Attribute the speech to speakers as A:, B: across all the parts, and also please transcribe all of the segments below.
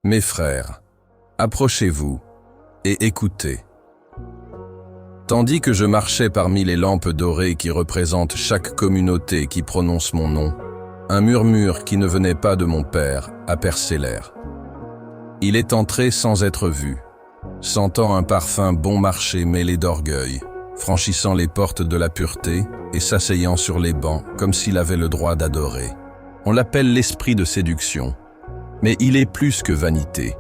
A: Mes frères, approchez-vous et écoutez. Tandis que je marchais parmi les lampes dorées qui représentent chaque communauté qui prononce mon nom, un murmure qui ne venait pas de mon Père a percé l'air. Il est entré sans être vu, sentant un parfum bon marché mêlé d'orgueil, franchissant les portes de la pureté et s'asseyant sur les bancs comme s'il avait le droit d'adorer. On l'appelle l'esprit de séduction, mais il est plus que vanité.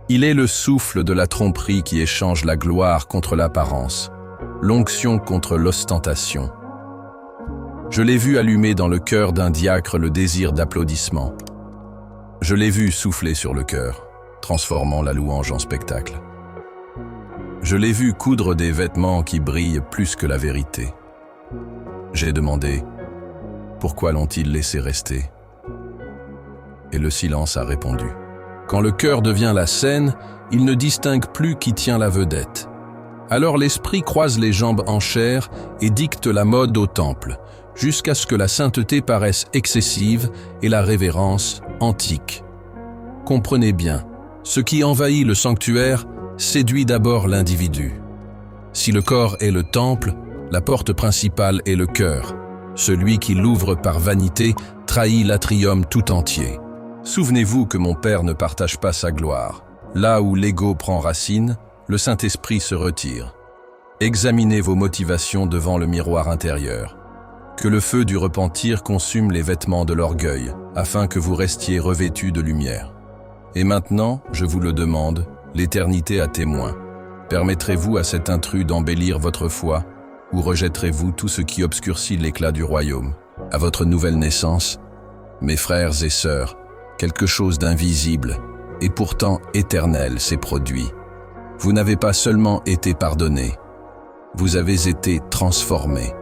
A: Il est le souffle de la tromperie qui échange la gloire contre l'apparence, l'onction contre l'ostentation. Je l'ai vu allumer dans le cœur d'un diacre le désir d'applaudissement. Je l'ai vu souffler sur le cœur, transformant la louange en spectacle. Je l'ai vu coudre des vêtements qui brillent plus que la vérité. J'ai demandé, pourquoi l'ont-ils laissé rester? Et le silence a répondu. Quand le cœur devient la scène, il ne distingue plus qui tient la vedette. Alors l'esprit croise les jambes en chair et dicte la mode au temple, jusqu'à ce que la sainteté paraisse excessive et la révérence antique. Comprenez bien, ce qui envahit le sanctuaire séduit d'abord l'individu. Si le corps est le temple, la porte principale est le cœur. Celui qui l'ouvre par vanité trahit l'atrium tout entier. Souvenez-vous que mon Père ne partage pas sa gloire. Là où l'ego prend racine, le Saint-Esprit se retire. Examinez vos motivations devant le miroir intérieur. Que le feu du repentir consume les vêtements de l'orgueil, afin que vous restiez revêtus de lumière. Et maintenant, je vous le demande, l'éternité à témoin. Permettrez-vous à cet intrus d'embellir votre foi, ou rejetterez-vous tout ce qui obscurcit l'éclat du royaume? À votre nouvelle naissance, mes frères et sœurs, quelque chose d'invisible et pourtant éternel s'est produit. Vous n'avez pas seulement été pardonnés, vous avez été transformés.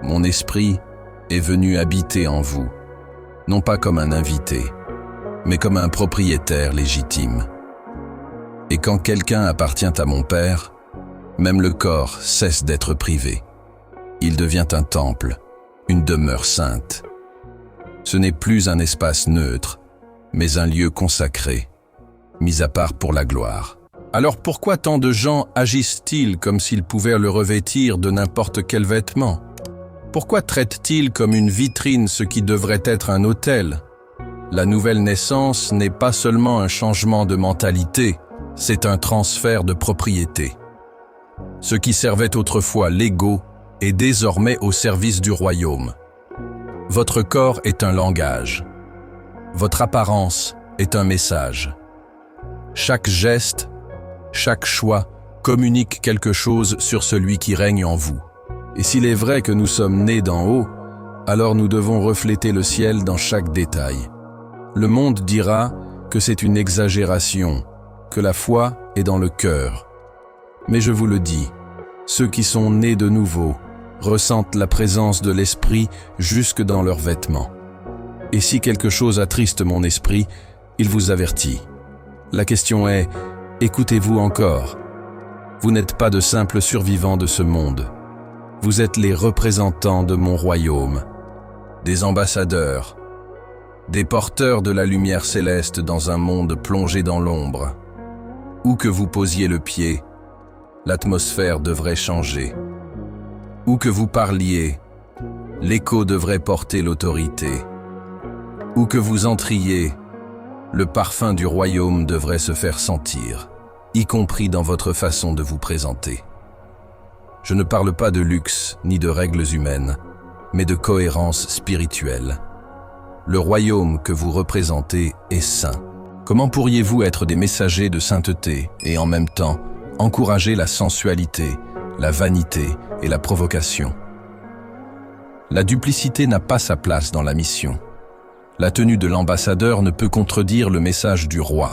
A: Mon esprit est venu habiter en vous, non pas comme un invité, mais comme un propriétaire légitime. Et quand quelqu'un appartient à mon Père, même le corps cesse d'être privé. Il devient un temple, une demeure sainte. Ce n'est plus un espace neutre, mais un lieu consacré, mis à part pour la gloire. Alors pourquoi tant de gens agissent-ils comme s'ils pouvaient le revêtir de n'importe quel vêtement? Pourquoi traitent-ils comme une vitrine ce qui devrait être un autel? La nouvelle naissance n'est pas seulement un changement de mentalité, c'est un transfert de propriété. Ce qui servait autrefois l'ego est désormais au service du royaume. Votre corps est un langage. Votre apparence est un message. Chaque geste, chaque choix communique quelque chose sur celui qui règne en vous. Et s'il est vrai que nous sommes nés d'en haut, alors nous devons refléter le ciel dans chaque détail. Le monde dira que c'est une exagération, que la foi est dans le cœur. Mais je vous le dis, ceux qui sont nés de nouveau ressentent la présence de l'Esprit jusque dans leurs vêtements. Et si quelque chose attriste mon esprit, il vous avertit. La question est, écoutez-vous encore? Vous n'êtes pas de simples survivants de ce monde. Vous êtes les représentants de mon royaume, des ambassadeurs, des porteurs de la lumière céleste dans un monde plongé dans l'ombre. Où que vous posiez le pied, l'atmosphère devrait changer. Où que vous parliez, l'écho devrait porter l'autorité. Où que vous entriez, le parfum du royaume devrait se faire sentir, y compris dans votre façon de vous présenter. Je ne parle pas de luxe ni de règles humaines, mais de cohérence spirituelle. Le royaume que vous représentez est saint. Comment pourriez-vous être des messagers de sainteté et en même temps encourager la sensualité, la vanité et la provocation? La duplicité n'a pas sa place dans la mission. La tenue de l'ambassadeur ne peut contredire le message du roi.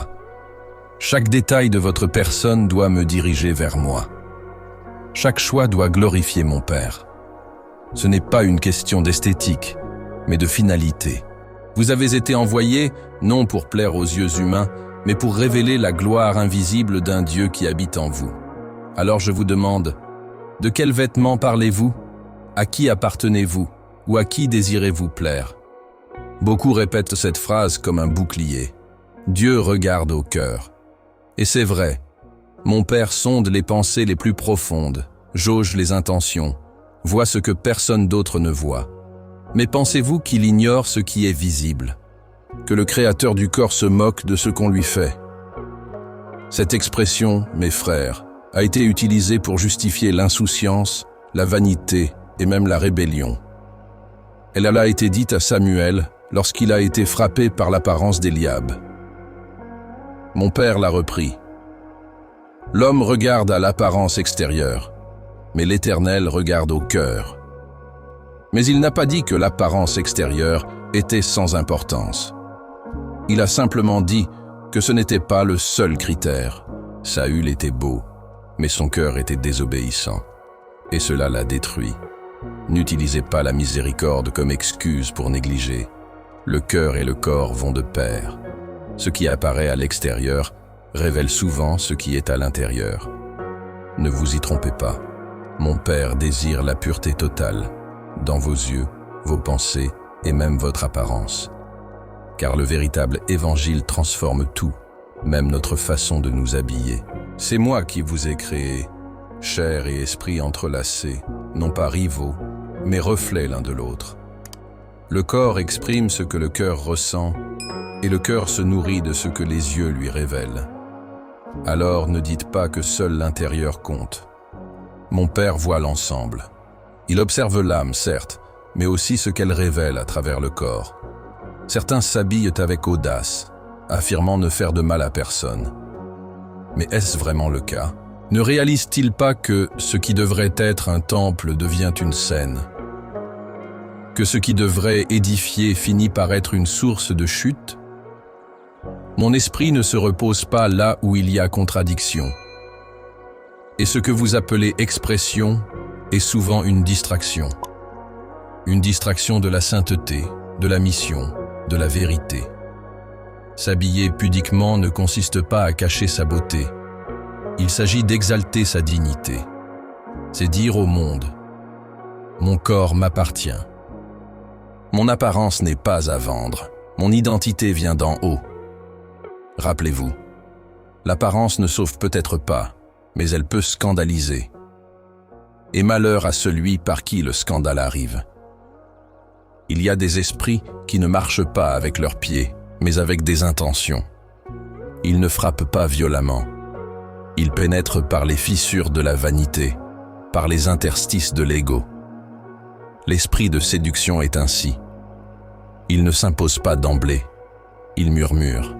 A: Chaque détail de votre personne doit me diriger vers moi. Chaque choix doit glorifier mon Père. Ce n'est pas une question d'esthétique, mais de finalité. Vous avez été envoyés, non pour plaire aux yeux humains, mais pour révéler la gloire invisible d'un Dieu qui habite en vous. Alors je vous demande, de quels vêtements parlez-vous? À qui appartenez-vous? Ou à qui désirez-vous plaire? Beaucoup répètent cette phrase comme un bouclier. Dieu regarde au cœur. Et c'est vrai, mon Père sonde les pensées les plus profondes, jauge les intentions, voit ce que personne d'autre ne voit. Mais pensez-vous qu'il ignore ce qui est visible? Que le Créateur du corps se moque de ce qu'on lui fait? Cette expression, mes frères, a été utilisée pour justifier l'insouciance, la vanité et même la rébellion. Elle a été dite à Samuel lorsqu'il a été frappé par l'apparence d'Éliab. Mon Père l'a repris. L'homme regarde à l'apparence extérieure, mais l'Éternel regarde au cœur. Mais il n'a pas dit que l'apparence extérieure était sans importance. Il a simplement dit que ce n'était pas le seul critère. Saül était beau, mais son cœur était désobéissant, et cela l'a détruit. N'utilisez pas la miséricorde comme excuse pour négliger. Le cœur et le corps vont de pair. Ce qui apparaît à l'extérieur révèle souvent ce qui est à l'intérieur. Ne vous y trompez pas. Mon Père désire la pureté totale, dans vos yeux, vos pensées et même votre apparence. Car le véritable évangile transforme tout, même notre façon de nous habiller. C'est moi qui vous ai créé, chair et esprit entrelacés, non pas rivaux, mais reflets l'un de l'autre. Le corps exprime ce que le cœur ressent, et le cœur se nourrit de ce que les yeux lui révèlent. Alors ne dites pas que seul l'intérieur compte. Mon Père voit l'ensemble. Il observe l'âme, certes, mais aussi ce qu'elle révèle à travers le corps. Certains s'habillent avec audace, affirmant ne faire de mal à personne. Mais est-ce vraiment le cas? Ne réalise-t-il pas que ce qui devrait être un temple devient une scène? Que ce qui devrait édifier finit par être une source de chute? Mon esprit ne se repose pas là où il y a contradiction. Et ce que vous appelez expression est souvent une distraction. Une distraction de la sainteté, de la mission, de la vérité. S'habiller pudiquement ne consiste pas à cacher sa beauté. Il s'agit d'exalter sa dignité. C'est dire au monde « Mon corps m'appartient ». Mon apparence n'est pas à vendre. Mon identité vient d'en haut. Rappelez-vous, l'apparence ne sauve peut-être pas, mais elle peut scandaliser. Et malheur à celui par qui le scandale arrive. Il y a des esprits qui ne marchent pas avec leurs pieds, mais avec des intentions. Ils ne frappent pas violemment. Ils pénètrent par les fissures de la vanité, par les interstices de l'ego. L'esprit de séduction est ainsi. Il ne s'impose pas d'emblée. Il murmure.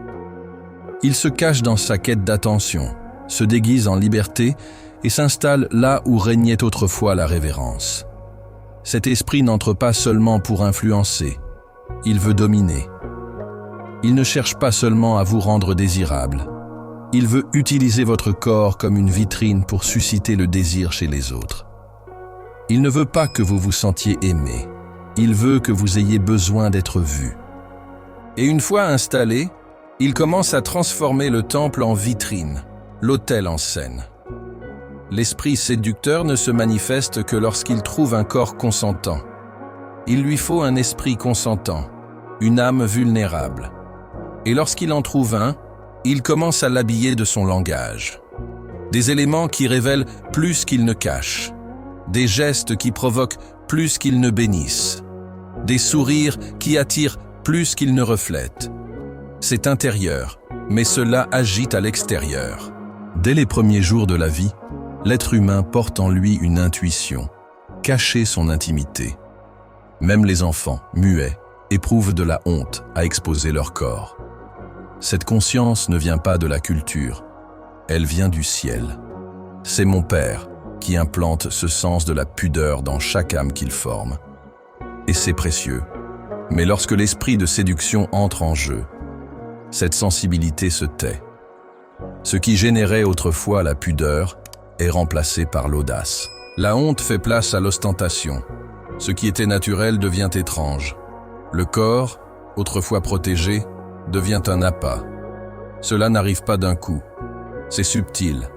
A: Il se cache dans sa quête d'attention, se déguise en liberté et s'installe là où régnait autrefois la révérence. Cet esprit n'entre pas seulement pour influencer, il veut dominer. Il ne cherche pas seulement à vous rendre désirable, il veut utiliser votre corps comme une vitrine pour susciter le désir chez les autres. Il ne veut pas que vous vous sentiez aimé, il veut que vous ayez besoin d'être vu. Et une fois installé, il commence à transformer le temple en vitrine, l'autel en scène. L'esprit séducteur ne se manifeste que lorsqu'il trouve un corps consentant. Il lui faut un esprit consentant, une âme vulnérable. Et lorsqu'il en trouve un, il commence à l'habiller de son langage. Des éléments qui révèlent plus qu'ils ne cachent. Des gestes qui provoquent plus qu'ils ne bénissent. Des sourires qui attirent plus qu'ils ne reflètent. C'est intérieur, mais cela agite à l'extérieur. Dès les premiers jours de la vie, l'être humain porte en lui une intuition, cacher son intimité. Même les enfants, muets, éprouvent de la honte à exposer leur corps. Cette conscience ne vient pas de la culture, elle vient du ciel. C'est mon Père qui implante ce sens de la pudeur dans chaque âme qu'il forme. Et c'est précieux. Mais lorsque l'esprit de séduction entre en jeu, cette sensibilité se tait. Ce qui générait autrefois la pudeur est remplacé par l'audace. La honte fait place à l'ostentation. Ce qui était naturel devient étrange. Le corps, autrefois protégé, devient un appât. Cela n'arrive pas d'un coup. C'est subtil.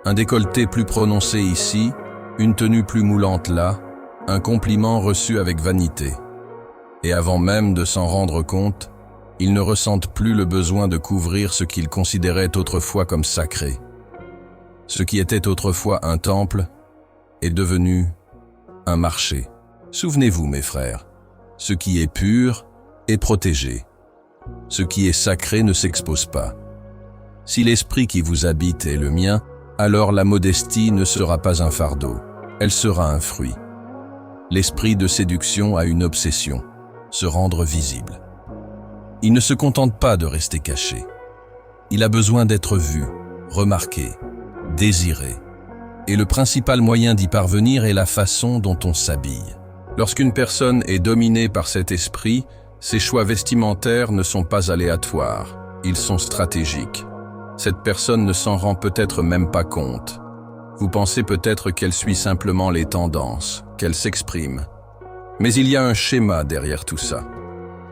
A: Un décolleté plus prononcé ici, une tenue plus moulante là, un compliment reçu avec vanité. Et avant même de s'en rendre compte, Ils ne ressentent plus le besoin de couvrir ce qu'ils considéraient autrefois comme sacré. Ce qui était autrefois un temple est devenu un marché. Souvenez-vous, mes frères, ce qui est pur est protégé. Ce qui est sacré ne s'expose pas. Si l'esprit qui vous habite est le mien, alors la modestie ne sera pas un fardeau, elle sera un fruit. L'esprit de séduction a une obsession, se rendre visible. Il ne se contente pas de rester caché. Il a besoin d'être vu, remarqué, désiré. Et le principal moyen d'y parvenir est la façon dont on s'habille. Lorsqu'une personne est dominée par cet esprit, ses choix vestimentaires ne sont pas aléatoires, ils sont stratégiques. Cette personne ne s'en rend peut-être même pas compte. Vous pensez peut-être qu'elle suit simplement les tendances, qu'elle s'exprime. Mais il y a un schéma derrière tout ça.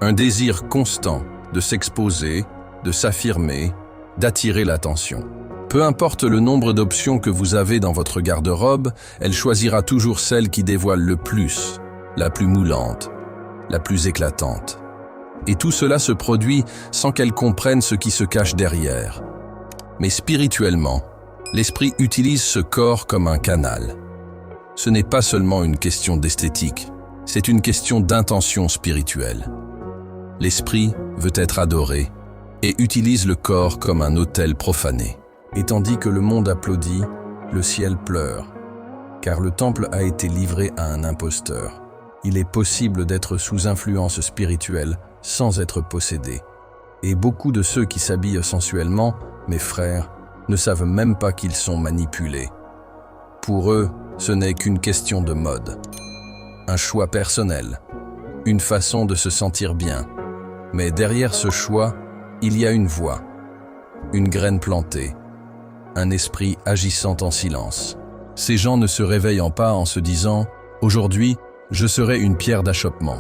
A: Un désir constant de s'exposer, de s'affirmer, d'attirer l'attention. Peu importe le nombre d'options que vous avez dans votre garde-robe, elle choisira toujours celle qui dévoile le plus, la plus moulante, la plus éclatante. Et tout cela se produit sans qu'elle comprenne ce qui se cache derrière. Mais spirituellement, l'esprit utilise ce corps comme un canal. Ce n'est pas seulement une question d'esthétique, c'est une question d'intention spirituelle. L'esprit veut être adoré et utilise le corps comme un autel profané. Et tandis que le monde applaudit, le ciel pleure, car le temple a été livré à un imposteur. Il est possible d'être sous influence spirituelle sans être possédé. Et beaucoup de ceux qui s'habillent sensuellement, mes frères, ne savent même pas qu'ils sont manipulés. Pour eux, ce n'est qu'une question de mode, un choix personnel, une façon de se sentir bien. Mais derrière ce choix, il y a une voix, une graine plantée, un esprit agissant en silence. Ces gens ne se réveillent pas en se disant « Aujourd'hui, je serai une pierre d'achoppement ».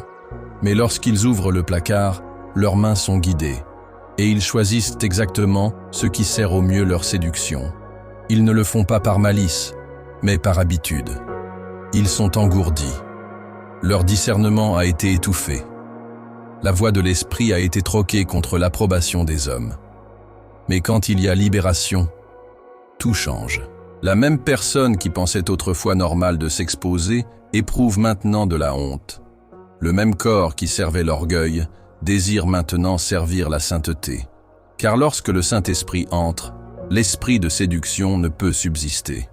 A: Mais lorsqu'ils ouvrent le placard, leurs mains sont guidées, et ils choisissent exactement ce qui sert au mieux leur séduction. Ils ne le font pas par malice, mais par habitude. Ils sont engourdis. Leur discernement a été étouffé. La voix de l'esprit a été troquée contre l'approbation des hommes. Mais quand il y a libération, tout change. La même personne qui pensait autrefois normal de s'exposer éprouve maintenant de la honte. Le même corps qui servait l'orgueil désire maintenant servir la sainteté. Car lorsque le Saint-Esprit entre, l'esprit de séduction ne peut subsister.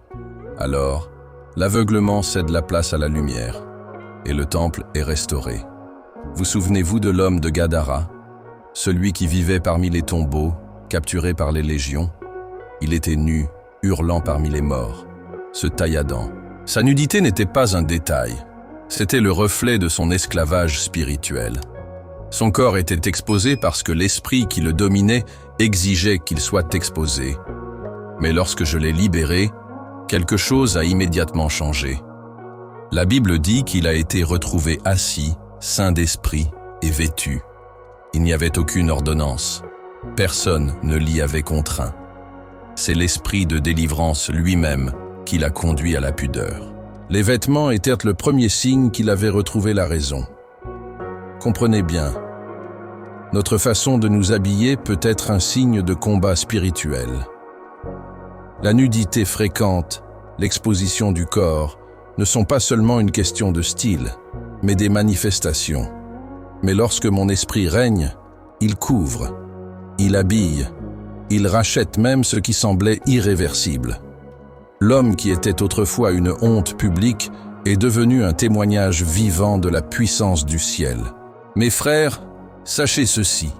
A: Alors, l'aveuglement cède la place à la lumière, et le temple est restauré. Vous souvenez-vous de l'homme de Gadara, celui qui vivait parmi les tombeaux, capturé par les légions? Il était nu, hurlant parmi les morts, se tailladant. Sa nudité n'était pas un détail, c'était le reflet de son esclavage spirituel. Son corps était exposé parce que l'esprit qui le dominait exigeait qu'il soit exposé. Mais lorsque je l'ai libéré, quelque chose a immédiatement changé. La Bible dit qu'il a été retrouvé assis, saint d'esprit et vêtu. Il n'y avait aucune ordonnance. Personne ne l'y avait contraint. C'est l'esprit de délivrance lui-même qui l'a conduit à la pudeur. Les vêtements étaient le premier signe qu'il avait retrouvé la raison. Comprenez bien, notre façon de nous habiller peut être un signe de combat spirituel. La nudité fréquente, l'exposition du corps, ne sont pas seulement une question de style, mais des manifestations. Mais lorsque mon esprit règne, il couvre, il habille, il rachète même ce qui semblait irréversible. L'homme qui était autrefois une honte publique est devenu un témoignage vivant de la puissance du ciel. Mes frères, sachez ceci,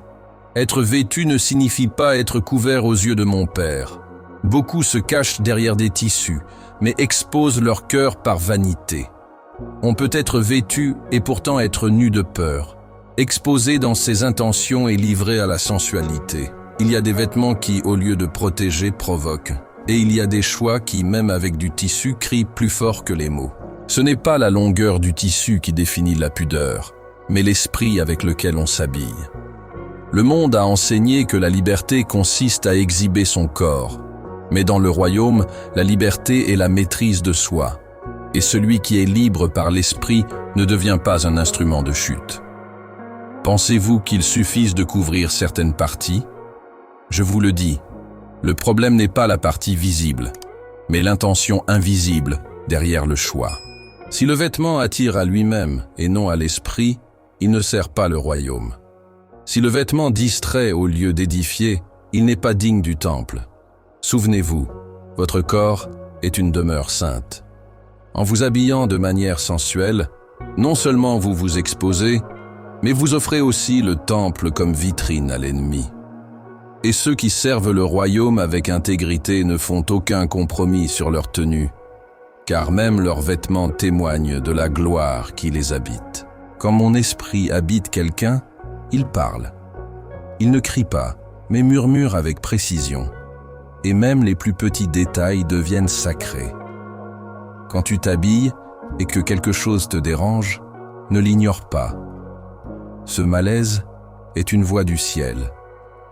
A: être vêtu ne signifie pas être couvert aux yeux de mon Père. Beaucoup se cachent derrière des tissus, mais exposent leur cœur par vanité. On peut être vêtu et pourtant être nu de peur, exposé dans ses intentions et livré à la sensualité. Il y a des vêtements qui, au lieu de protéger, provoquent. Et il y a des choix qui, même avec du tissu, crient plus fort que les mots. Ce n'est pas la longueur du tissu qui définit la pudeur, mais l'esprit avec lequel on s'habille. Le monde a enseigné que la liberté consiste à exhiber son corps. Mais dans le royaume, la liberté est la maîtrise de soi. Et celui qui est libre par l'esprit ne devient pas un instrument de chute. Pensez-vous qu'il suffise de couvrir certaines parties? Je vous le dis, le problème n'est pas la partie visible, mais l'intention invisible derrière le choix. Si le vêtement attire à lui-même et non à l'esprit, il ne sert pas le royaume. Si le vêtement distrait au lieu d'édifier, il n'est pas digne du temple. Souvenez-vous, votre corps est une demeure sainte. En vous habillant de manière sensuelle, non seulement vous vous exposez, mais vous offrez aussi le temple comme vitrine à l'ennemi. Et ceux qui servent le royaume avec intégrité ne font aucun compromis sur leur tenue, car même leurs vêtements témoignent de la gloire qui les habite. Quand mon esprit habite quelqu'un, il parle. Il ne crie pas, mais murmure avec précision. Et même les plus petits détails deviennent sacrés. Quand tu t'habilles et que quelque chose te dérange, ne l'ignore pas. Ce malaise est une voix du ciel,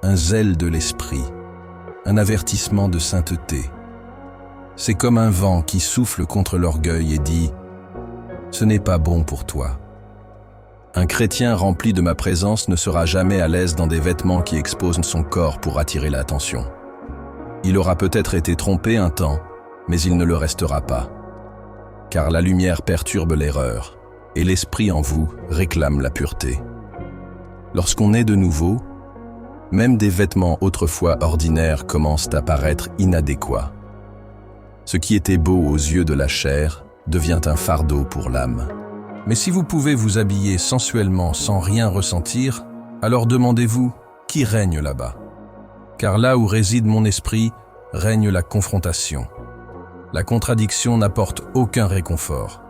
A: un zèle de l'esprit, un avertissement de sainteté. C'est comme un vent qui souffle contre l'orgueil et dit « Ce n'est pas bon pour toi ». Un chrétien rempli de ma présence ne sera jamais à l'aise dans des vêtements qui exposent son corps pour attirer l'attention. Il aura peut-être été trompé un temps, mais il ne le restera pas. Car la lumière perturbe l'erreur, et l'esprit en vous réclame la pureté. Lorsqu'on est de nouveau, même des vêtements autrefois ordinaires commencent à paraître inadéquats. Ce qui était beau aux yeux de la chair devient un fardeau pour l'âme. Mais si vous pouvez vous habiller sensuellement sans rien ressentir, alors demandez-vous qui règne là-bas. Car là où réside mon esprit, règne la confrontation. La contradiction n'apporte aucun réconfort.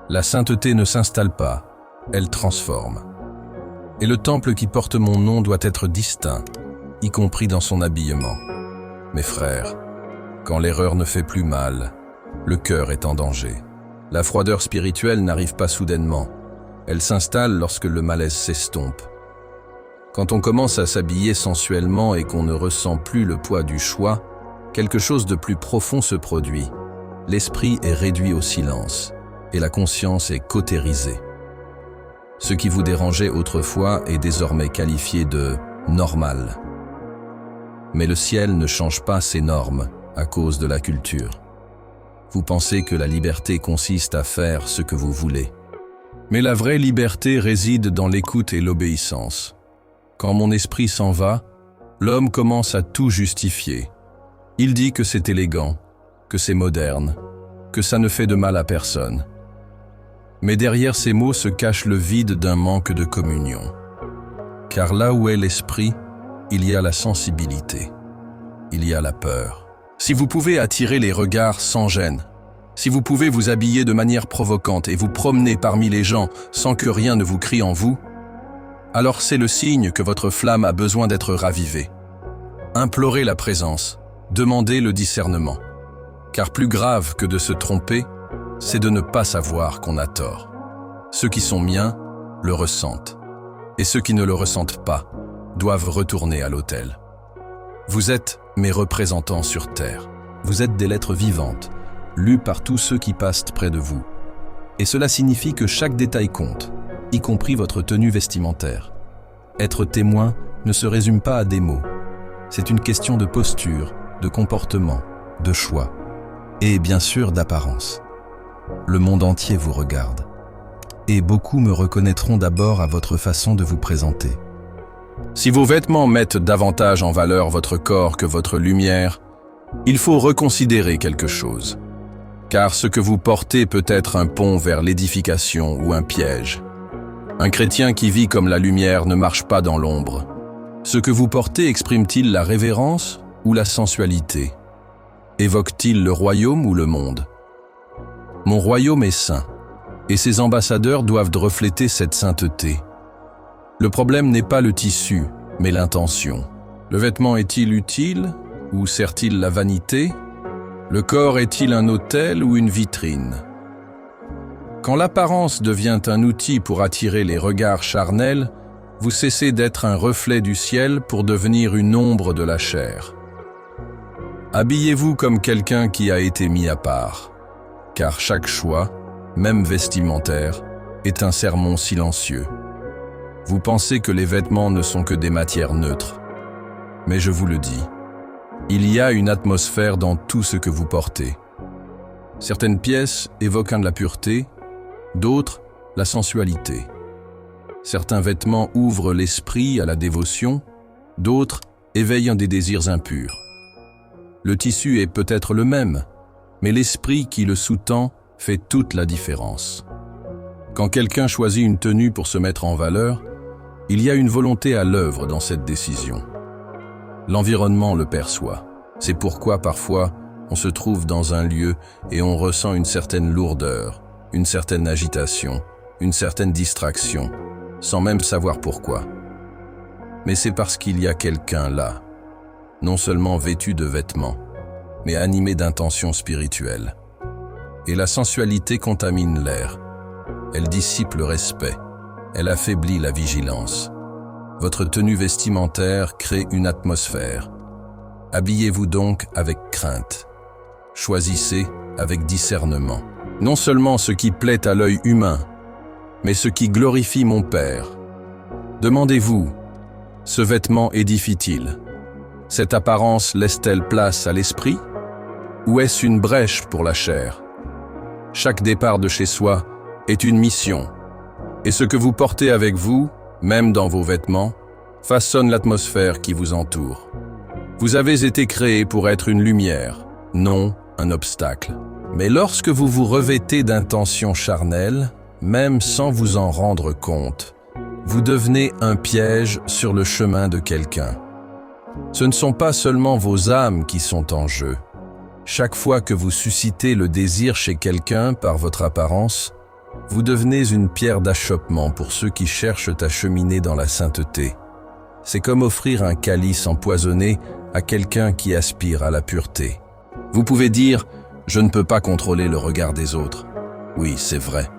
A: La sainteté ne s'installe pas, elle transforme. Et le temple qui porte mon nom doit être distinct, y compris dans son habillement. Mes frères, quand l'erreur ne fait plus mal, le cœur est en danger. La froideur spirituelle n'arrive pas soudainement. Elle s'installe lorsque le malaise s'estompe. Quand on commence à s'habiller sensuellement et qu'on ne ressent plus le poids du choix, quelque chose de plus profond se produit. L'esprit est réduit au silence et la conscience est cautérisée. Ce qui vous dérangeait autrefois est désormais qualifié de « normal ». Mais le ciel ne change pas ses normes à cause de la culture. Vous pensez que la liberté consiste à faire ce que vous voulez. Mais la vraie liberté réside dans l'écoute et l'obéissance. Quand mon esprit s'en va, l'homme commence à tout justifier. Il dit que c'est élégant, que c'est moderne, que ça ne fait de mal à personne. Mais derrière ces mots se cache le vide d'un manque de communion. Car là où est l'esprit, il y a la sensibilité, il y a la peur. Si vous pouvez attirer les regards sans gêne, si vous pouvez vous habiller de manière provocante et vous promener parmi les gens sans que rien ne vous crie en vous, alors c'est le signe que votre flamme a besoin d'être ravivée. Implorez la présence, demandez le discernement. Car plus grave que de se tromper, c'est de ne pas savoir qu'on a tort. Ceux qui sont miens le ressentent, et ceux qui ne le ressentent pas doivent retourner à l'autel. Vous êtes mes représentants sur terre. Vous êtes des lettres vivantes, lues par tous ceux qui passent près de vous. Et cela signifie que chaque détail compte, y compris votre tenue vestimentaire. Être témoin ne se résume pas à des mots. C'est une question de posture, de comportement, de choix, et bien sûr d'apparence. Le monde entier vous regarde. Et beaucoup me reconnaîtront d'abord à votre façon de vous présenter. Si vos vêtements mettent davantage en valeur votre corps que votre lumière, il faut reconsidérer quelque chose. Car ce que vous portez peut être un pont vers l'édification ou un piège. Un chrétien qui vit comme la lumière ne marche pas dans l'ombre. Ce que vous portez exprime-t-il la révérence ou la sensualité? Évoque-t-il le royaume ou le monde? Mon royaume est saint, et ses ambassadeurs doivent refléter cette sainteté. Le problème n'est pas le tissu, mais l'intention. Le vêtement est-il utile ou sert-il la vanité? Le corps est-il un autel ou une vitrine? Quand l'apparence devient un outil pour attirer les regards charnels, vous cessez d'être un reflet du ciel pour devenir une ombre de la chair. Habillez-vous comme quelqu'un qui a été mis à part, car chaque choix, même vestimentaire, est un sermon silencieux. Vous pensez que les vêtements ne sont que des matières neutres. Mais je vous le dis, il y a une atmosphère dans tout ce que vous portez. Certaines pièces évoquent de la pureté, d'autres la sensualité. Certains vêtements ouvrent l'esprit à la dévotion, d'autres éveillent des désirs impurs. Le tissu est peut-être le même, mais l'esprit qui le sous-tend fait toute la différence. Quand quelqu'un choisit une tenue pour se mettre en valeur, il y a une volonté à l'œuvre dans cette décision. L'environnement le perçoit. C'est pourquoi parfois on se trouve dans un lieu et on ressent une certaine lourdeur, une certaine agitation, une certaine distraction, sans même savoir pourquoi. Mais c'est parce qu'il y a quelqu'un là, non seulement vêtu de vêtements, mais animé d'intentions spirituelles. Et la sensualité contamine l'air. Elle dissipe le respect. Elle affaiblit la vigilance. Votre tenue vestimentaire crée une atmosphère. Habillez-vous donc avec crainte. Choisissez avec discernement. Non seulement ce qui plaît à l'œil humain, mais ce qui glorifie mon Père. Demandez-vous, ce vêtement édifie-t-il? Cette apparence laisse-t-elle place à l'esprit? Ou est-ce une brèche pour la chair? Chaque départ de chez soi est une mission. Et ce que vous portez avec vous, même dans vos vêtements, façonne l'atmosphère qui vous entoure. Vous avez été créé pour être une lumière, non un obstacle. Mais lorsque vous vous revêtez d'intentions charnelles, même sans vous en rendre compte, vous devenez un piège sur le chemin de quelqu'un. Ce ne sont pas seulement vos âmes qui sont en jeu. Chaque fois que vous suscitez le désir chez quelqu'un par votre apparence, vous devenez une pierre d'achoppement pour ceux qui cherchent à cheminer dans la sainteté. C'est comme offrir un calice empoisonné à quelqu'un qui aspire à la pureté. Vous pouvez dire « Je ne peux pas contrôler le regard des autres ». Oui, c'est vrai.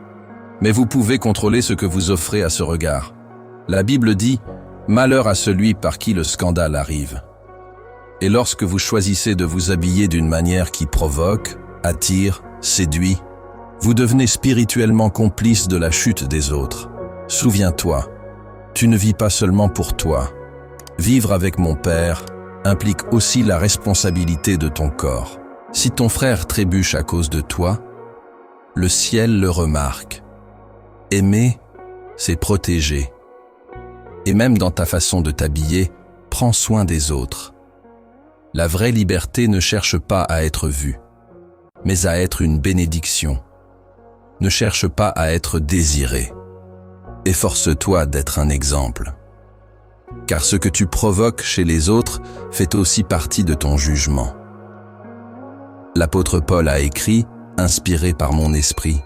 A: Mais vous pouvez contrôler ce que vous offrez à ce regard. La Bible dit « Malheur à celui par qui le scandale arrive ». Et lorsque vous choisissez de vous habiller d'une manière qui provoque, attire, séduit, vous devenez spirituellement complice de la chute des autres. Souviens-toi, tu ne vis pas seulement pour toi. Vivre avec mon Père implique aussi la responsabilité de ton corps. Si ton frère trébuche à cause de toi, le ciel le remarque. Aimer, c'est protéger. Et même dans ta façon de t'habiller, prends soin des autres. La vraie liberté ne cherche pas à être vue, mais à être une bénédiction. Ne cherche pas à être désiré. Efforce-toi d'être un exemple. Car ce que tu provoques chez les autres fait aussi partie de ton jugement. L'apôtre Paul a écrit, inspiré par mon esprit,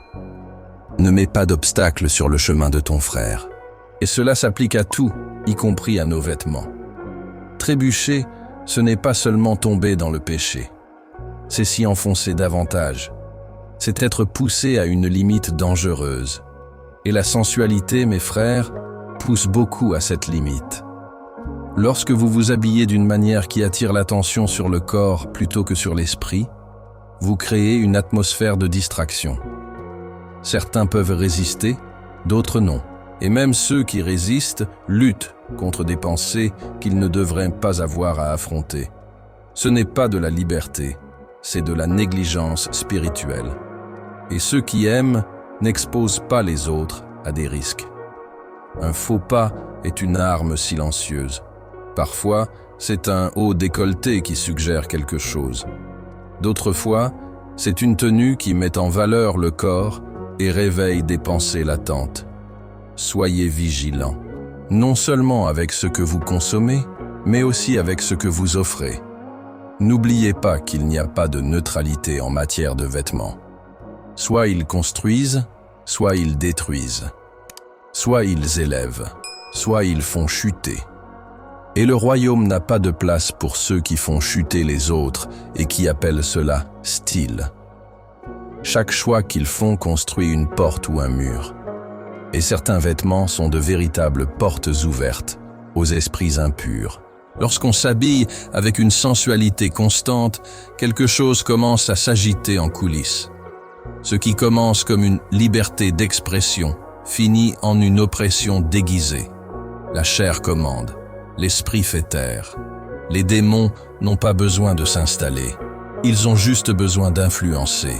A: « Ne mets pas d'obstacle sur le chemin de ton frère. » Et cela s'applique à tout, y compris à nos vêtements. Trébucher, ce n'est pas seulement tomber dans le péché. C'est s'y enfoncer davantage. C'est être poussé à une limite dangereuse. Et la sensualité, mes frères, pousse beaucoup à cette limite. Lorsque vous vous habillez d'une manière qui attire l'attention sur le corps plutôt que sur l'esprit, vous créez une atmosphère de distraction. Certains peuvent résister, d'autres non. Et même ceux qui résistent luttent contre des pensées qu'ils ne devraient pas avoir à affronter. Ce n'est pas de la liberté, c'est de la négligence spirituelle. Et ceux qui aiment n'exposent pas les autres à des risques. Un faux pas est une arme silencieuse. Parfois, c'est un haut décolleté qui suggère quelque chose. D'autres fois, c'est une tenue qui met en valeur le corps et réveille des pensées latentes. Soyez vigilants, non seulement avec ce que vous consommez, mais aussi avec ce que vous offrez. N'oubliez pas qu'il n'y a pas de neutralité en matière de vêtements. Soit ils construisent, soit ils détruisent. Soit ils élèvent, soit ils font chuter. Et le royaume n'a pas de place pour ceux qui font chuter les autres et qui appellent cela style. Chaque choix qu'ils font construit une porte ou un mur. Et certains vêtements sont de véritables portes ouvertes aux esprits impurs. Lorsqu'on s'habille avec une sensualité constante, quelque chose commence à s'agiter en coulisses. Ce qui commence comme une liberté d'expression finit en une oppression déguisée. La chair commande, l'esprit fait taire. Les démons n'ont pas besoin de s'installer, ils ont juste besoin d'influencer.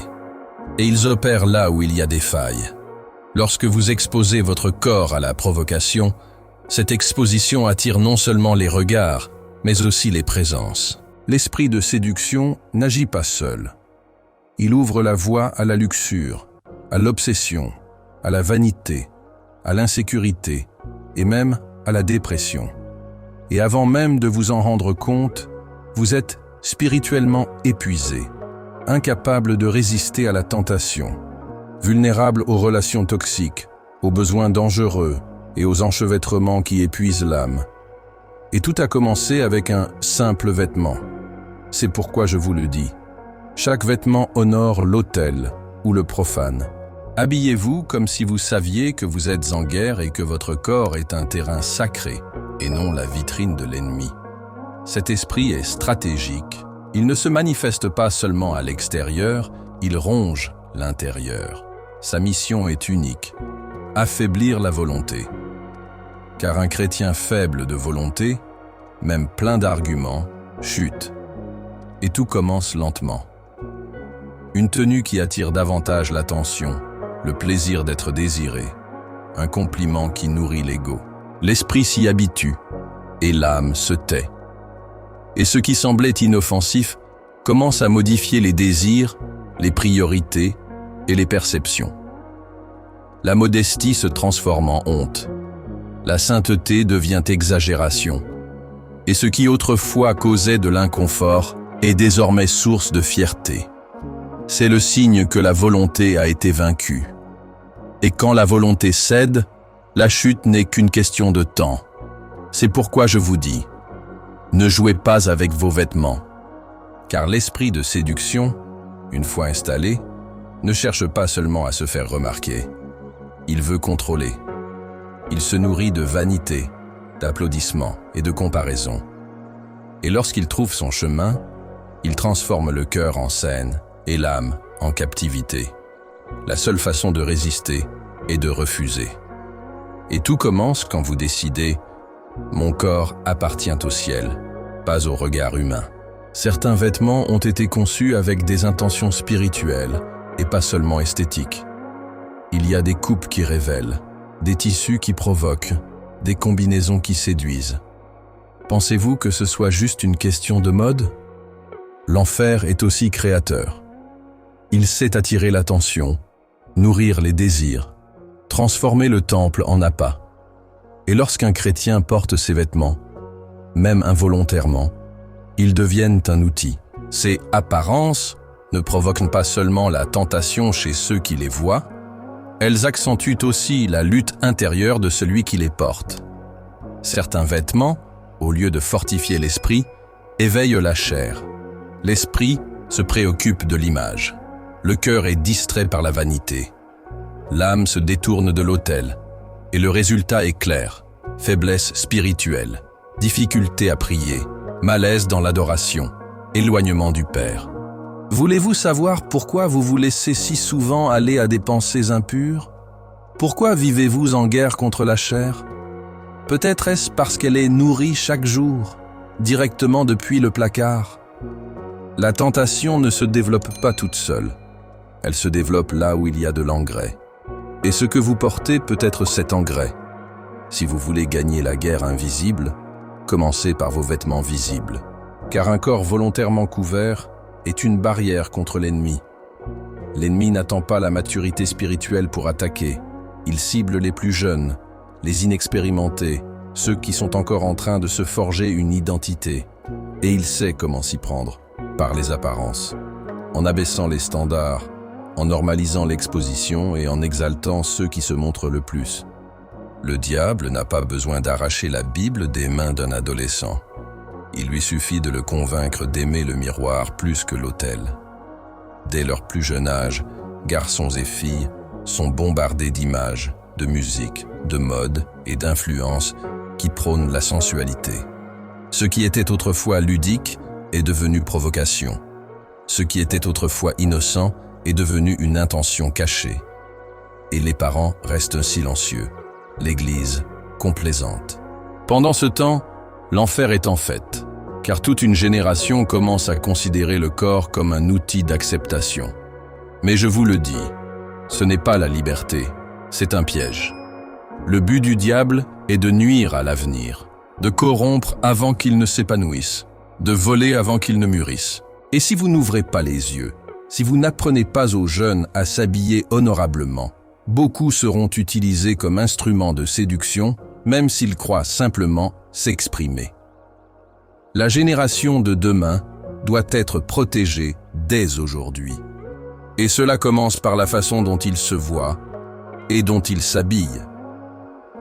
A: Et ils opèrent là où il y a des failles. Lorsque vous exposez votre corps à la provocation, cette exposition attire non seulement les regards, mais aussi les présences. L'esprit de séduction n'agit pas seul. Il ouvre la voie à la luxure, à l'obsession, à la vanité, à l'insécurité et même à la dépression. Et avant même de vous en rendre compte, vous êtes spirituellement épuisé, incapable de résister à la tentation, vulnérable aux relations toxiques, aux besoins dangereux et aux enchevêtrements qui épuisent l'âme. Et tout a commencé avec un simple vêtement. C'est pourquoi je vous le dis. Chaque vêtement honore l'autel ou le profane. Habillez-vous comme si vous saviez que vous êtes en guerre et que votre corps est un terrain sacré et non la vitrine de l'ennemi. Cet esprit est stratégique. Il ne se manifeste pas seulement à l'extérieur, il ronge l'intérieur. Sa mission est unique, affaiblir la volonté. Car un chrétien faible de volonté, même plein d'arguments, chute. Et tout commence lentement. Une tenue qui attire davantage l'attention, le plaisir d'être désiré, un compliment qui nourrit l'ego. L'esprit s'y habitue, et l'âme se tait. Et ce qui semblait inoffensif commence à modifier les désirs, les priorités et les perceptions. La modestie se transforme en honte. La sainteté devient exagération. Et ce qui autrefois causait de l'inconfort est désormais source de fierté. C'est le signe que la volonté a été vaincue. Et quand la volonté cède, la chute n'est qu'une question de temps. C'est pourquoi je vous dis, ne jouez pas avec vos vêtements. Car l'esprit de séduction, une fois installé, ne cherche pas seulement à se faire remarquer. Il veut contrôler. Il se nourrit de vanité, d'applaudissements et de comparaison. Et lorsqu'il trouve son chemin, il transforme le cœur en scène et l'âme en captivité. La seule façon de résister est de refuser. Et tout commence quand vous décidez « Mon corps appartient au ciel, pas au regard humain ». Certains vêtements ont été conçus avec des intentions spirituelles et pas seulement esthétiques. Il y a des coupes qui révèlent, des tissus qui provoquent, des combinaisons qui séduisent. Pensez-vous que ce soit juste une question de mode? L'enfer est aussi créateur. Il sait attirer l'attention, nourrir les désirs, transformer le temple en appât. Et lorsqu'un chrétien porte ces vêtements, même involontairement, ils deviennent un outil. Ces apparences ne provoquent pas seulement la tentation chez ceux qui les voient, elles accentuent aussi la lutte intérieure de celui qui les porte. Certains vêtements, au lieu de fortifier l'esprit, éveillent la chair. L'esprit se préoccupe de l'image. Le cœur est distrait par la vanité. L'âme se détourne de l'autel. Et le résultat est clair. Faiblesse spirituelle, difficulté à prier, malaise dans l'adoration, éloignement du Père. Voulez-vous savoir pourquoi vous vous laissez si souvent aller à des pensées impures? Pourquoi vivez-vous en guerre contre la chair? Peut-être est-ce parce qu'elle est nourrie chaque jour, directement depuis le placard. La tentation ne se développe pas toute seule. Elle se développe là où il y a de l'engrais. Et ce que vous portez peut être cet engrais. Si vous voulez gagner la guerre invisible, commencez par vos vêtements visibles. Car un corps volontairement couvert est une barrière contre l'ennemi. L'ennemi n'attend pas la maturité spirituelle pour attaquer. Il cible les plus jeunes, les inexpérimentés, ceux qui sont encore en train de se forger une identité. Et il sait comment s'y prendre, par les apparences, en abaissant les standards, en normalisant l'exposition et en exaltant ceux qui se montrent le plus. Le diable n'a pas besoin d'arracher la Bible des mains d'un adolescent. Il lui suffit de le convaincre d'aimer le miroir plus que l'autel. Dès leur plus jeune âge, garçons et filles sont bombardés d'images, de musique, de mode et d'influences qui prônent la sensualité. Ce qui était autrefois ludique est devenu provocation. Ce qui était autrefois innocent est devenu une intention cachée. Et les parents restent silencieux, l'Église complaisante. Pendant ce temps, l'enfer est en fait, car toute une génération commence à considérer le corps comme un outil d'acceptation. Mais je vous le dis, ce n'est pas la liberté, c'est un piège. Le but du diable est de nuire à l'avenir, de corrompre avant qu'il ne s'épanouisse, de voler avant qu'il ne mûrisse. Et si vous n'ouvrez pas les yeux, si vous n'apprenez pas aux jeunes à s'habiller honorablement, beaucoup seront utilisés comme instruments de séduction, même s'ils croient simplement s'exprimer. La génération de demain doit être protégée dès aujourd'hui. Et cela commence par la façon dont ils se voient et dont ils s'habillent.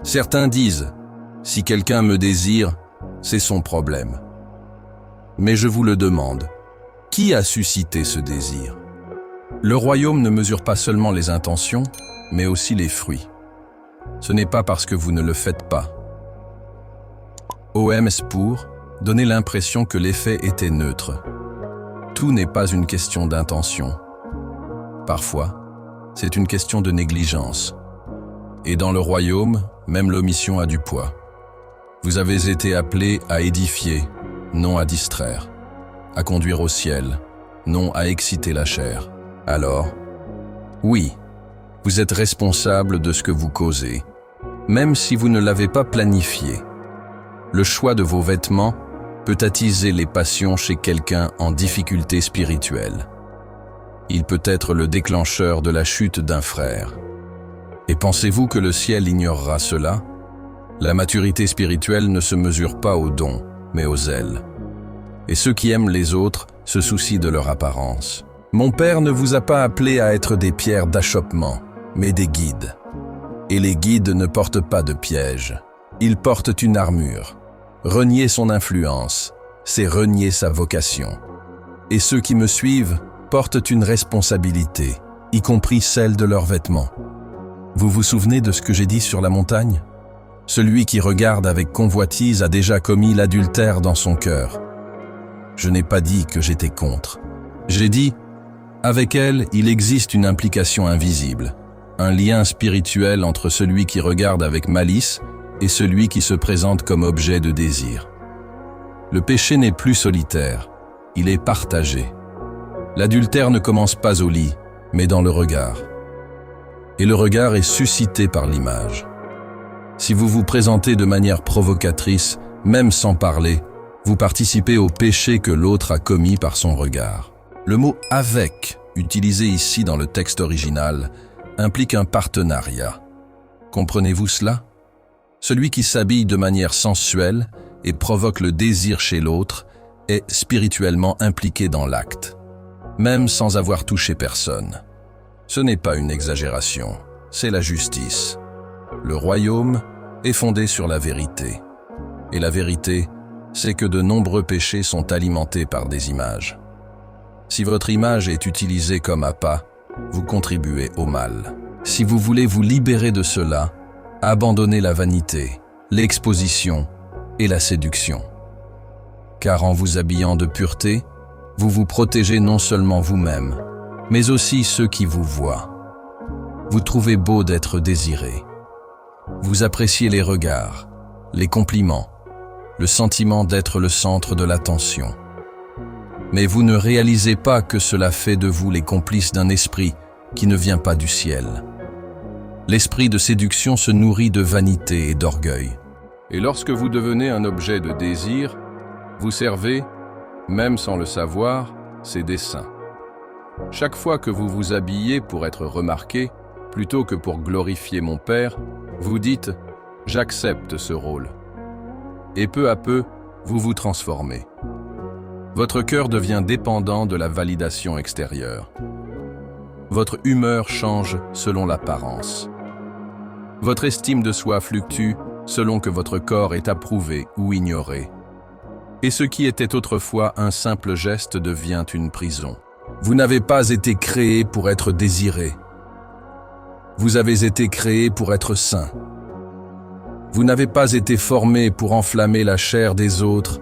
A: Certains disent « Si quelqu'un me désire, c'est son problème ». Mais je vous le demande, qui a suscité ce désir? Le royaume ne mesure pas seulement les intentions, mais aussi les fruits. Ce n'est pas parce que vous ne le faites pas. OMS pour donner l'impression que l'effet était neutre. Tout n'est pas une question d'intention. Parfois, c'est une question de négligence. Et dans le royaume, même l'omission a du poids. Vous avez été appelés à édifier, non à distraire, à conduire au ciel, non à exciter la chair. Alors, oui, vous êtes responsable de ce que vous causez, même si vous ne l'avez pas planifié. Le choix de vos vêtements peut attiser les passions chez quelqu'un en difficulté spirituelle. Il peut être le déclencheur de la chute d'un frère. Et pensez-vous que le ciel ignorera cela? La maturité spirituelle ne se mesure pas aux dons, mais aux ailes. Et ceux qui aiment les autres se soucient de leur apparence. Mon Père ne vous a pas appelé à être des pierres d'achoppement, mais des guides. Et les guides ne portent pas de pièges. Ils portent une armure. Renier son influence, c'est renier sa vocation. Et ceux qui me suivent portent une responsabilité, y compris celle de leurs vêtements. Vous vous souvenez de ce que j'ai dit sur la montagne? Celui qui regarde avec convoitise a déjà commis l'adultère dans son cœur. Je n'ai pas dit que j'étais contre. J'ai dit, avec elle, il existe une implication invisible, un lien spirituel entre celui qui regarde avec malice et celui qui se présente comme objet de désir. Le péché n'est plus solitaire, il est partagé. L'adultère ne commence pas au lit, mais dans le regard. Et le regard est suscité par l'image. Si vous vous présentez de manière provocatrice, même sans parler, vous participez au péché que l'autre a commis par son regard. Le mot « avec », utilisé ici dans le texte original, implique un partenariat. Comprenez-vous cela? Celui qui s'habille de manière sensuelle et provoque le désir chez l'autre est spirituellement impliqué dans l'acte, même sans avoir touché personne. Ce n'est pas une exagération, c'est la justice. Le royaume est fondé sur la vérité. Et la vérité, c'est que de nombreux péchés sont alimentés par des images. Si votre image est utilisée comme appât, vous contribuez au mal. Si vous voulez vous libérer de cela, abandonnez la vanité, l'exposition et la séduction. Car en vous habillant de pureté, vous vous protégez non seulement vous-même, mais aussi ceux qui vous voient. Vous trouvez beau d'être désiré. Vous appréciez les regards, les compliments, le sentiment d'être le centre de l'attention. Mais vous ne réalisez pas que cela fait de vous les complices d'un esprit qui ne vient pas du ciel. L'esprit de séduction se nourrit de vanité et d'orgueil. Et lorsque vous devenez un objet de désir, vous servez, même sans le savoir, ses desseins. Chaque fois que vous vous habillez pour être remarqué, plutôt que pour glorifier mon Père, vous dites « J'accepte ce rôle ». Et peu à peu, vous vous transformez. Votre cœur devient dépendant de la validation extérieure. Votre humeur change selon l'apparence. Votre estime de soi fluctue selon que votre corps est approuvé ou ignoré. Et ce qui était autrefois un simple geste devient une prison. Vous n'avez pas été créé pour être désiré. Vous avez été créé pour être saint. Vous n'avez pas été formé pour enflammer la chair des autres,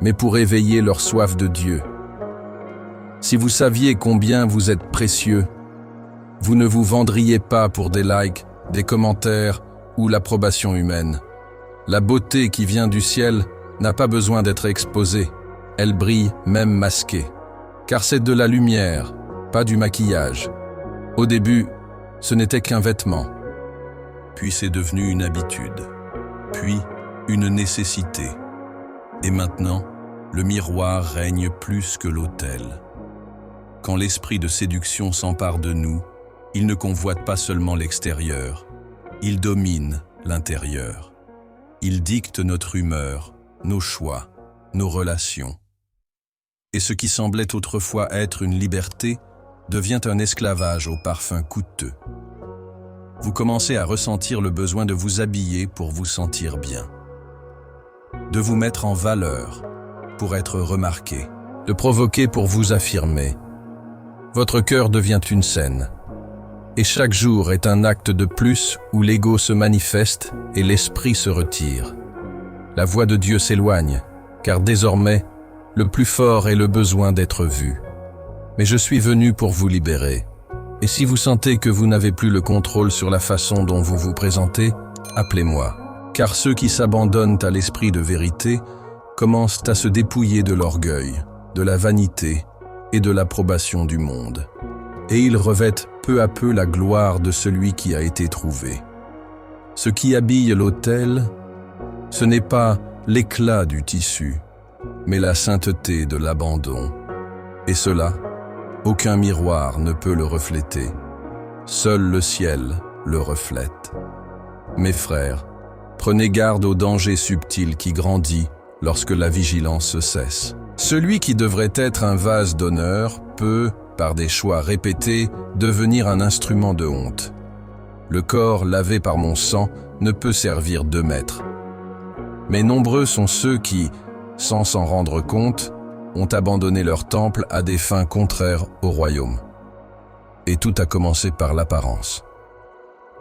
A: mais pour éveiller leur soif de Dieu. Si vous saviez combien vous êtes précieux, vous ne vous vendriez pas pour des likes, des commentaires ou l'approbation humaine. La beauté qui vient du ciel n'a pas besoin d'être exposée. Elle brille même masquée. Car c'est de la lumière, pas du maquillage. Au début, ce n'était qu'un vêtement. Puis c'est devenu une habitude. Puis une nécessité. Et maintenant, le miroir règne plus que l'autel. Quand l'esprit de séduction s'empare de nous, il ne convoite pas seulement l'extérieur, il domine l'intérieur. Il dicte notre humeur, nos choix, nos relations. Et ce qui semblait autrefois être une liberté devient un esclavage au parfum coûteux. Vous commencez à ressentir le besoin de vous habiller pour vous sentir bien, de vous mettre en valeur pour être remarqué, de provoquer pour vous affirmer. Votre cœur devient une scène. Et chaque jour est un acte de plus où l'ego se manifeste et l'esprit se retire. La voix de Dieu s'éloigne, car désormais, le plus fort est le besoin d'être vu. Mais je suis venu pour vous libérer. Et si vous sentez que vous n'avez plus le contrôle sur la façon dont vous vous présentez, appelez-moi. Car ceux qui s'abandonnent à l'esprit de vérité commencent à se dépouiller de l'orgueil, de la vanité et de l'approbation du monde. Et ils revêtent peu à peu la gloire de celui qui a été trouvé. Ce qui habille l'autel, ce n'est pas l'éclat du tissu, mais la sainteté de l'abandon. Et cela, aucun miroir ne peut le refléter. Seul le ciel le reflète. Mes frères, prenez garde au danger subtil qui grandit lorsque la vigilance cesse. Celui qui devrait être un vase d'honneur peut, par des choix répétés, devenir un instrument de honte. Le corps lavé par mon sang ne peut servir de maître. Mais nombreux sont ceux qui, sans s'en rendre compte, ont abandonné leur temple à des fins contraires au royaume. Et tout a commencé par l'apparence.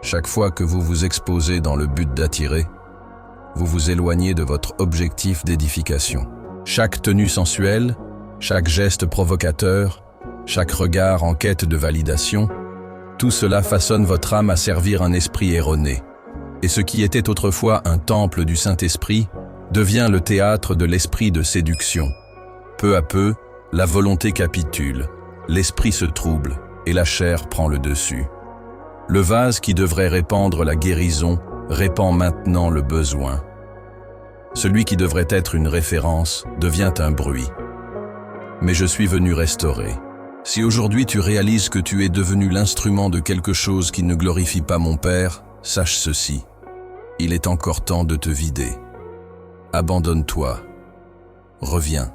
A: Chaque fois que vous vous exposez dans le but d'attirer, vous vous éloignez de votre objectif d'édification. Chaque tenue sensuelle, chaque geste provocateur, chaque regard en quête de validation, tout cela façonne votre âme à servir un esprit erroné. Et ce qui était autrefois un temple du Saint-Esprit devient le théâtre de l'esprit de séduction. Peu à peu, la volonté capitule, l'esprit se trouble et la chair prend le dessus. Le vase qui devrait répandre la guérison répand maintenant le besoin. Celui qui devrait être une référence devient un bruit. Mais je suis venu restaurer. Si aujourd'hui tu réalises que tu es devenu l'instrument de quelque chose qui ne glorifie pas mon Père, sache ceci. Il est encore temps de te vider. Abandonne-toi. Reviens.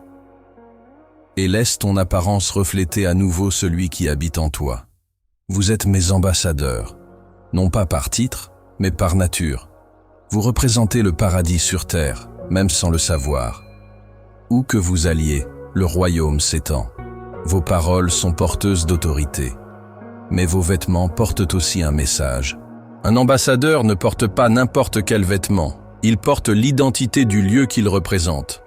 A: Et laisse ton apparence refléter à nouveau celui qui habite en toi. Vous êtes mes ambassadeurs, non pas par titre, mais par nature. Vous représentez le paradis sur terre, même sans le savoir. Où que vous alliez, le royaume s'étend. Vos paroles sont porteuses d'autorité. Mais vos vêtements portent aussi un message. Un ambassadeur ne porte pas n'importe quel vêtement. Il porte l'identité du lieu qu'il représente.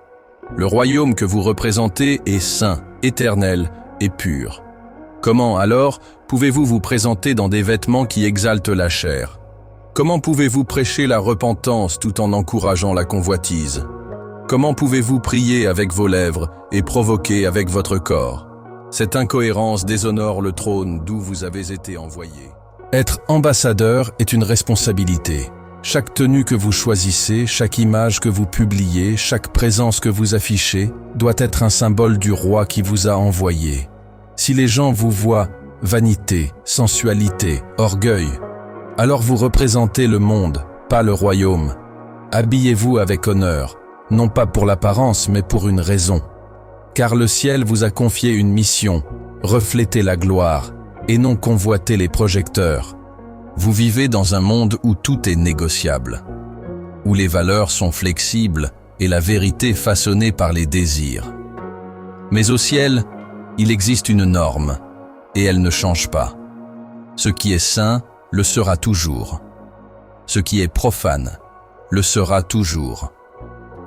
A: Le royaume que vous représentez est saint, éternel et pur. Comment alors pouvez-vous vous présenter dans des vêtements qui exaltent la chair? Comment pouvez-vous prêcher la repentance tout en encourageant la convoitise? Comment pouvez-vous prier avec vos lèvres et provoquer avec votre corps? Cette incohérence déshonore le trône d'où vous avez été envoyé. Être ambassadeur est une responsabilité. Chaque tenue que vous choisissez, chaque image que vous publiez, chaque présence que vous affichez doit être un symbole du roi qui vous a envoyé. Si les gens vous voient vanité, sensualité, orgueil, alors vous représentez le monde, pas le royaume. Habillez-vous avec honneur, non pas pour l'apparence mais pour une raison. Car le ciel vous a confié une mission, refléter la gloire, et non convoiter les projecteurs. Vous vivez dans un monde où tout est négociable, où les valeurs sont flexibles et la vérité façonnée par les désirs. Mais au ciel, il existe une norme, et elle ne change pas. Ce qui est saint le sera toujours. Ce qui est profane le sera toujours.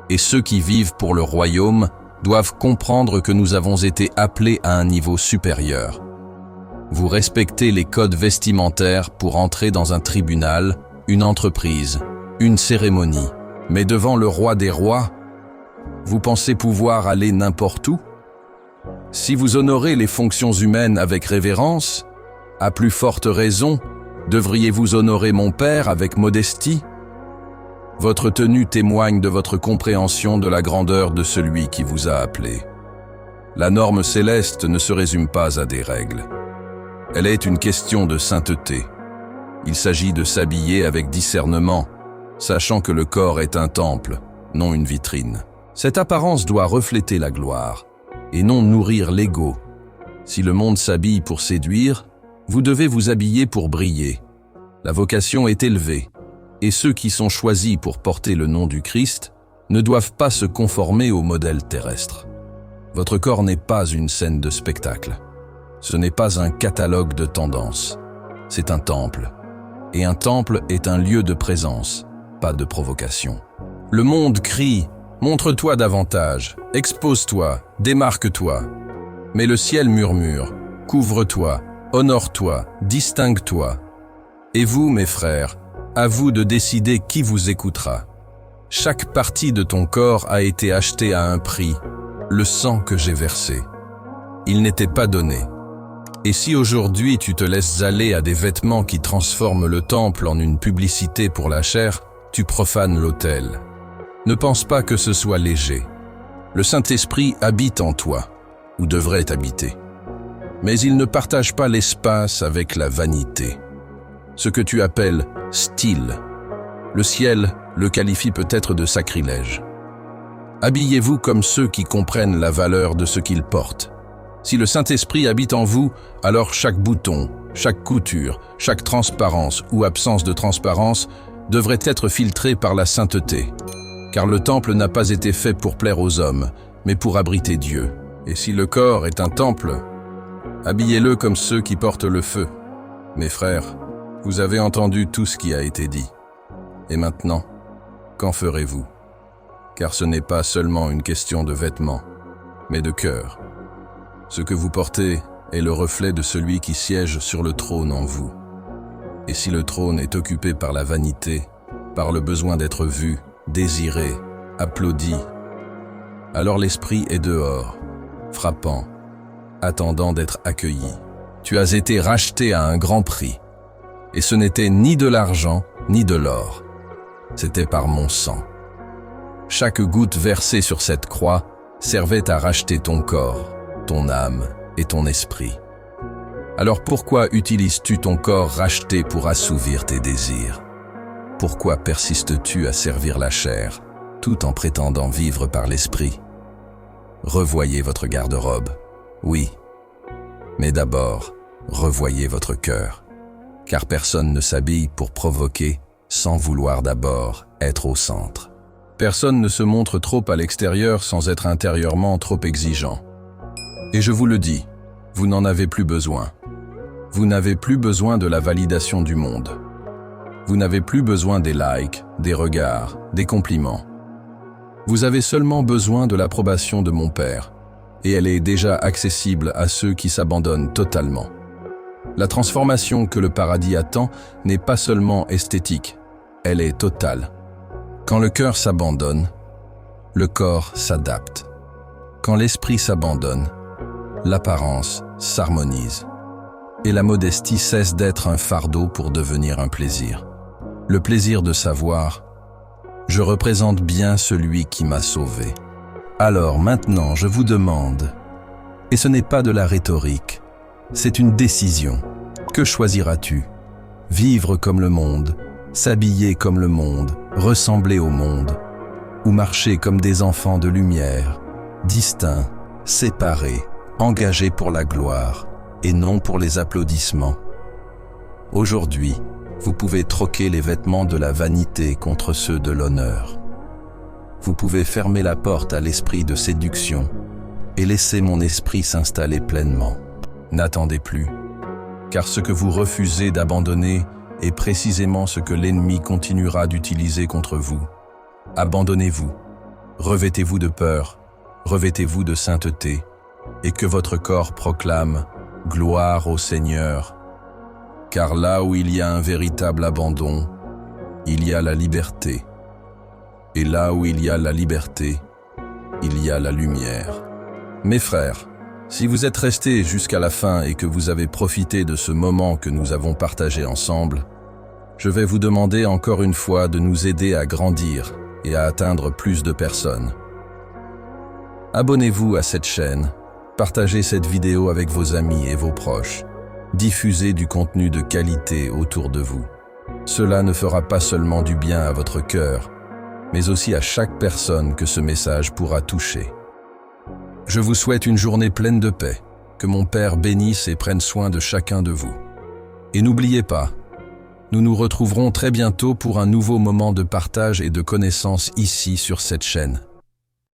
A: Et ceux qui vivent pour le royaume doivent comprendre que nous avons été appelés à un niveau supérieur. Vous respectez les codes vestimentaires pour entrer dans un tribunal, une entreprise, une cérémonie. Mais devant le roi des rois, vous pensez pouvoir aller n'importe où? Si vous honorez les fonctions humaines avec révérence, à plus forte raison, devriez-vous honorer mon Père avec modestie? Votre tenue témoigne de votre compréhension de la grandeur de celui qui vous a appelé. La norme céleste ne se résume pas à des règles. Elle est une question de sainteté. Il s'agit de s'habiller avec discernement, sachant que le corps est un temple, non une vitrine. Cette apparence doit refléter la gloire, et non nourrir l'ego. Si le monde s'habille pour séduire, vous devez vous habiller pour briller. La vocation est élevée, et ceux qui sont choisis pour porter le nom du Christ ne doivent pas se conformer au modèle terrestre. Votre corps n'est pas une scène de spectacle. Ce n'est pas un catalogue de tendances. C'est un temple. Et un temple est un lieu de présence, pas de provocation. Le monde crie « Montre-toi davantage, expose-toi, démarque-toi ». Mais le ciel murmure « Couvre-toi, honore-toi, distingue-toi ». Et vous, mes frères, à vous de décider qui vous écoutera. Chaque partie de ton corps a été achetée à un prix, le sang que j'ai versé. Il n'était pas donné. Et si aujourd'hui tu te laisses aller à des vêtements qui transforment le temple en une publicité pour la chair, tu profanes l'autel. Ne pense pas que ce soit léger. Le Saint-Esprit habite en toi, ou devrait habiter. Mais il ne partage pas l'espace avec la vanité. Ce que tu appelles « style », le ciel le qualifie peut-être de sacrilège. Habillez-vous comme ceux qui comprennent la valeur de ce qu'ils portent. Si le Saint-Esprit habite en vous, alors chaque bouton, chaque couture, chaque transparence ou absence de transparence devrait être filtré par la sainteté. Car le temple n'a pas été fait pour plaire aux hommes, mais pour abriter Dieu. Et si le corps est un temple, habillez-le comme ceux qui portent le feu. Mes frères, vous avez entendu tout ce qui a été dit. Et maintenant, qu'en ferez-vous? Car ce n'est pas seulement une question de vêtements, mais de cœur. Ce que vous portez est le reflet de celui qui siège sur le trône en vous. Et si le trône est occupé par la vanité, par le besoin d'être vu, désiré, applaudi, alors l'esprit est dehors, frappant, attendant d'être accueilli. Tu as été racheté à un grand prix, et ce n'était ni de l'argent, ni de l'or. C'était par mon sang. Chaque goutte versée sur cette croix servait à racheter ton corps, ton âme et ton esprit. Alors pourquoi utilises-tu ton corps racheté pour assouvir tes désirs? Pourquoi persistes-tu à servir la chair, tout en prétendant vivre par l'esprit? Revoyez votre garde-robe, oui. Mais d'abord, revoyez votre cœur, car personne ne s'habille pour provoquer sans vouloir d'abord être au centre. Personne ne se montre trop à l'extérieur sans être intérieurement trop exigeant. Et je vous le dis, vous n'en avez plus besoin. Vous n'avez plus besoin de la validation du monde. Vous n'avez plus besoin des likes, des regards, des compliments. Vous avez seulement besoin de l'approbation de mon Père, et elle est déjà accessible à ceux qui s'abandonnent totalement. La transformation que le paradis attend n'est pas seulement esthétique, elle est totale. Quand le cœur s'abandonne, le corps s'adapte. Quand l'esprit s'abandonne, l'apparence s'harmonise. Et la modestie cesse d'être un fardeau pour devenir un plaisir. Le plaisir de savoir « Je représente bien celui qui m'a sauvé ». Alors maintenant, je vous demande, et ce n'est pas de la rhétorique, c'est une décision. Que choisiras-tu? Vivre comme le monde, s'habiller comme le monde, ressembler au monde, ou marcher comme des enfants de lumière, distincts, séparés, engagés pour la gloire et non pour les applaudissements. Aujourd'hui, vous pouvez troquer les vêtements de la vanité contre ceux de l'honneur. Vous pouvez fermer la porte à l'esprit de séduction et laisser mon esprit s'installer pleinement. N'attendez plus, car ce que vous refusez d'abandonner est précisément ce que l'ennemi continuera d'utiliser contre vous. Abandonnez-vous, revêtez-vous de peur, revêtez-vous de sainteté, et que votre corps proclame « Gloire au Seigneur ». Car là où il y a un véritable abandon, il y a la liberté. Et là où il y a la liberté, il y a la lumière. Mes frères, si vous êtes restés jusqu'à la fin et que vous avez profité de ce moment que nous avons partagé ensemble, je vais vous demander encore une fois de nous aider à grandir et à atteindre plus de personnes. Abonnez-vous à cette chaîne, partagez cette vidéo avec vos amis et vos proches, diffusez du contenu de qualité autour de vous. Cela ne fera pas seulement du bien à votre cœur, mais aussi à chaque personne que ce message pourra toucher. Je vous souhaite une journée pleine de paix, que mon Père bénisse et prenne soin de chacun de vous. Et n'oubliez pas, nous nous retrouverons très bientôt pour un nouveau moment de partage et de connaissance ici sur cette chaîne.